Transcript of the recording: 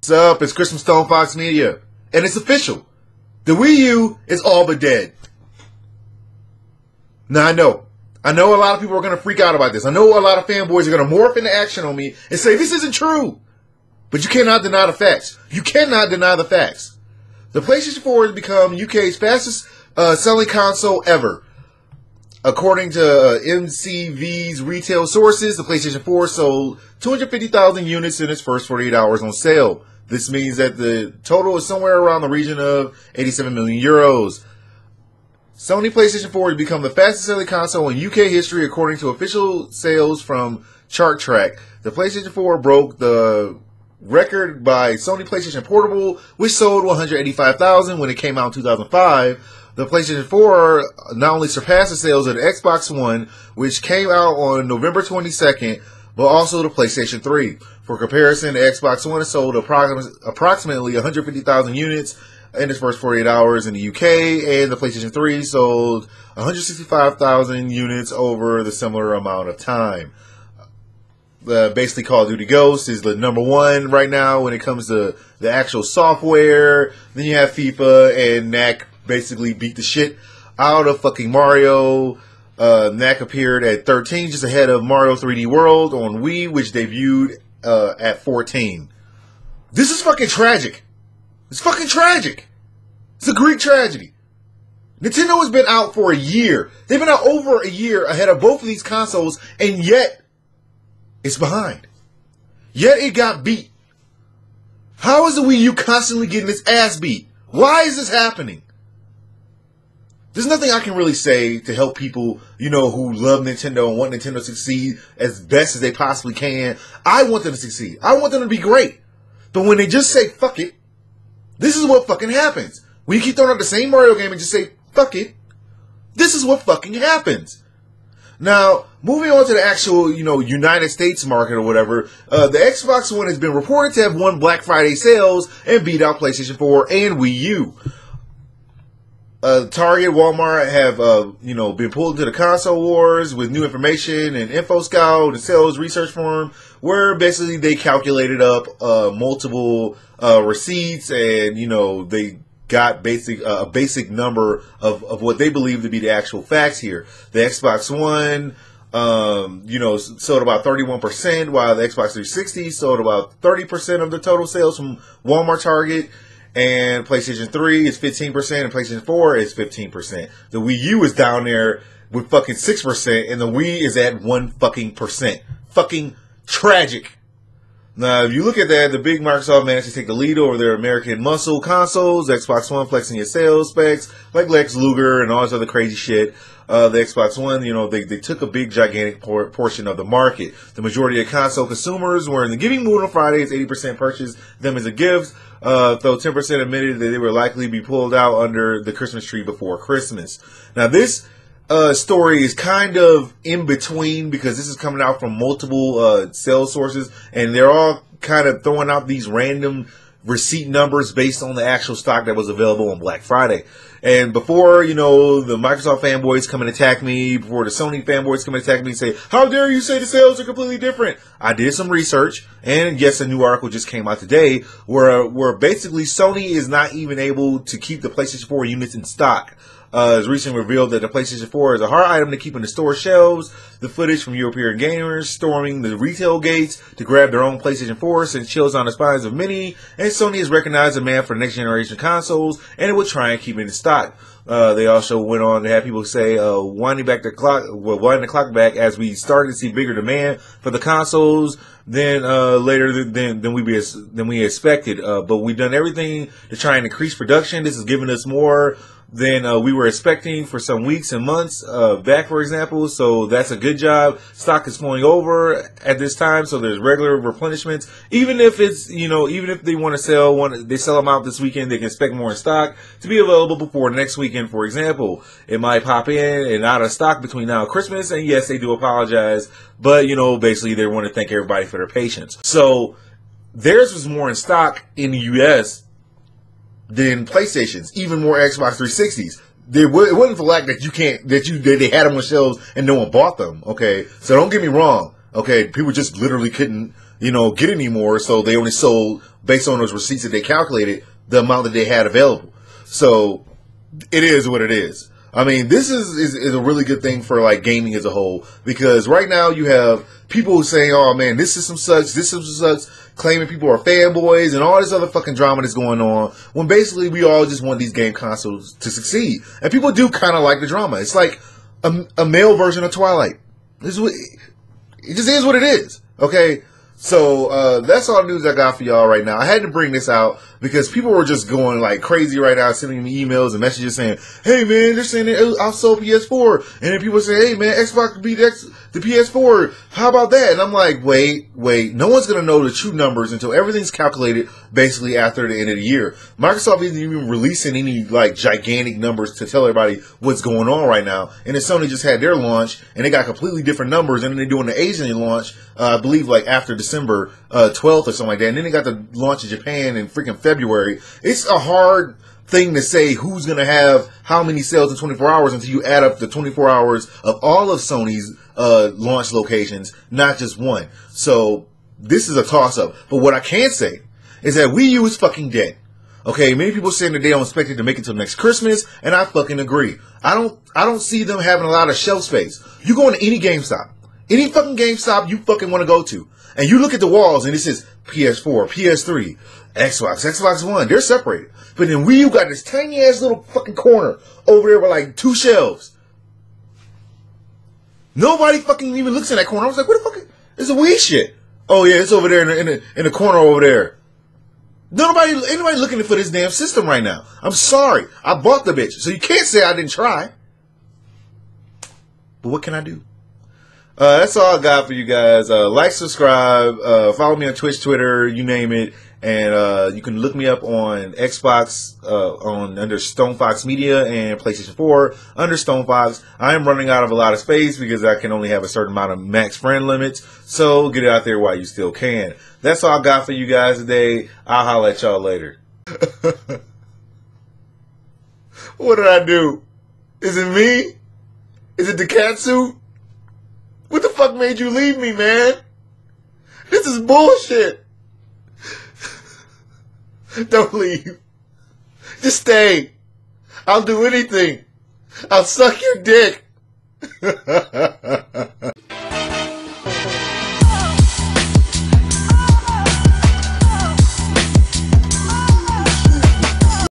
What's up? It's Chris from StonefoxMedia, and it's official. The Wii U is all but dead. Now, I know a lot of people are going to freak out about this. I know a lot of fanboys are going to morph into action on me and say this isn't true. But you cannot deny the facts. You cannot deny the facts. The PlayStation 4 has become UK's fastest selling console ever. According to MCV's retail sources, the PlayStation 4 sold 250,000 units in its first 48 hours on sale. This means that the total is somewhere around the region of 87 million euros. Sony PlayStation 4 has become the fastest selling console in UK history according to official sales from Chart Track. The PlayStation 4 broke the record by Sony PlayStation Portable, which sold 185,000 when it came out in 2005. The PlayStation 4 not only surpassed the sales of the Xbox One, which came out on November 22nd, but also the PlayStation 3. For comparison, the Xbox One sold approximately 150,000 units in its first 48 hours in the UK, and the PlayStation 3 sold 165,000 units over the similar amount of time. Basically, Call of Duty Ghosts is the #1 right now when it comes to the actual software. Then you have FIFA, and Knack basically beat the shit out of fucking Mario. Knack appeared at 13, just ahead of Mario 3D World on Wii, which debuted at 14. This is fucking tragic. It's fucking tragic. It's a Greek tragedy. Nintendo has been out for a year. They've been out over a year ahead of both of these consoles, and yet it's behind. Yet it got beat. How is the Wii U constantly getting its ass beat? Why is this happening? There's nothing I can really say to help people, who love Nintendo and want Nintendo to succeed as best as they possibly can. I want them to succeed. I want them to be great. But when they just say, fuck it, this is what fucking happens. When you keep throwing out the same Mario game and just say, fuck it, this is what fucking happens. Now, moving on to the actual, United States market or whatever, the Xbox One has been reported to have won Black Friday sales and beat out PlayStation 4 and Wii U. Target, Walmart have, been pulled into the console wars with new information and InfoScout, the sales research firm, where basically they calculated up multiple receipts and, they got a basic number of what they believe to be the actual facts here. The Xbox One, sold about 31%, while the Xbox 360 sold about 30% of the total sales from Walmart, Target. And PlayStation 3 is 15%, and PlayStation 4 is 15%. The Wii U is down there with fucking 6%, and the Wii is at 1 fucking percent. Fucking tragic. Now, if you look at that, the big Microsoft managed to take the lead over their American muscle consoles. The Xbox One flexing its sales specs, like Lex Luger and all this other crazy shit. The Xbox One, they took a big, gigantic portion of the market. The majority of console consumers were in the giving mood on Fridays. 80% purchased them as a gift, though 10% admitted that they would likely be pulled out under the Christmas tree before Christmas. Now, this story is kind of in between because this is coming out from multiple sales sources, and they're all kind of throwing out these random receipt numbers based on the actual stock that was available on Black Friday. And before, the Microsoft fanboys come and attack me, before the Sony fanboys come and attack me and say, how dare you say the sales are completely different? I did some research, and yes, a new article just came out today where basically Sony is not even able to keep the PlayStation 4 units in stock. It's recently revealed that the PlayStation 4 is a hard item to keep in the store shelves. The footage from European gamers storming the retail gates to grab their own PlayStation 4 sent chills on the spines of many, and Sony has recognized the demand for next generation consoles, and it will try and keep it in stock. They also went on to have people say, winding the clock back as we started to see bigger demand for the consoles later than we expected. But we've done everything to try and increase production. This has given us more than we were expecting for some weeks and months back, for example. So that's a good job. Stock is flowing over at this time, so there's regular replenishments. Even if it's, even if they want to sell they sell them out this weekend, they can expect more in stock to be available before next weekend, for example. It might pop in and out of stock between now and Christmas, and yes, they do apologize, but, basically they want to thank everybody for their patience. So theirs was more in stock in the U.S. than PlayStation's, even more Xbox 360s. It wasn't for lack that they had them on shelves and no one bought them. Okay, so don't get me wrong. Okay, people just literally couldn't get any more. So they only sold, based on those receipts that they calculated, the amount that they had available. So it is what it is. I mean, this is a really good thing for like gaming as a whole, because right now you have people saying, "Oh man, this system sucks, this system sucks," claiming people are fanboys and all this other fucking drama that's going on, when basically we all just want these game consoles to succeed. And people do kind of like the drama. It's like a male version of Twilight. It just is what it is. Okay? So that's all the news I got for y'all right now. I had to bring this out because people were just going like crazy right now, sending me emails and messages saying, "Hey man, they're saying I'll sell PS4," and then people say, "Hey man, Xbox beat the PS4. How about that?" And I'm like, wait, no one's gonna know the true numbers until everything's calculated basically after the end of the year. Microsoft isn't even releasing any like gigantic numbers to tell everybody what's going on right now. And then Sony just had their launch and they got completely different numbers, and then they're doing the Asian launch, I believe like after December 12th or something like that. And then they got the launch in Japan in freaking February. It's a hard thing to say who's going to have how many sales in 24 hours until you add up the 24 hours of all of Sony's launch locations, not just one. So this is a toss-up. But what I can say is that Wii U is fucking dead. Okay, many people saying that they don't expect it to make it till next Christmas, and I fucking agree. I don't see them having a lot of shelf space. You go into any GameStop, any fucking GameStop you fucking want to go to, and you look at the walls and it says PS4, PS3, Xbox One. They're separated. But then Wii U got this tiny ass little fucking corner over there with like 2 shelves. Nobody fucking even looks in that corner. I was like, what the fuck is the Wii shit? Oh yeah, it's over there in the corner over there. Anybody looking for this damn system right now. I'm sorry. I bought the bitch. So you can't say I didn't try. But what can I do? That's all I got for you guys. Like, subscribe, follow me on Twitch, Twitter, you name it. And you can look me up on Xbox under StonefoxMedia, and PlayStation 4 under StoneFox. I am running out of a lot of space because I can only have a certain amount of max friend limits. So get it out there while you still can. That's all I got for you guys today. I'll holler at y'all later. What did I do? Is it me? Is it the cat suit? What the fuck made you leave me, man? This is bullshit. Don't leave. Just stay. I'll do anything. I'll suck your dick.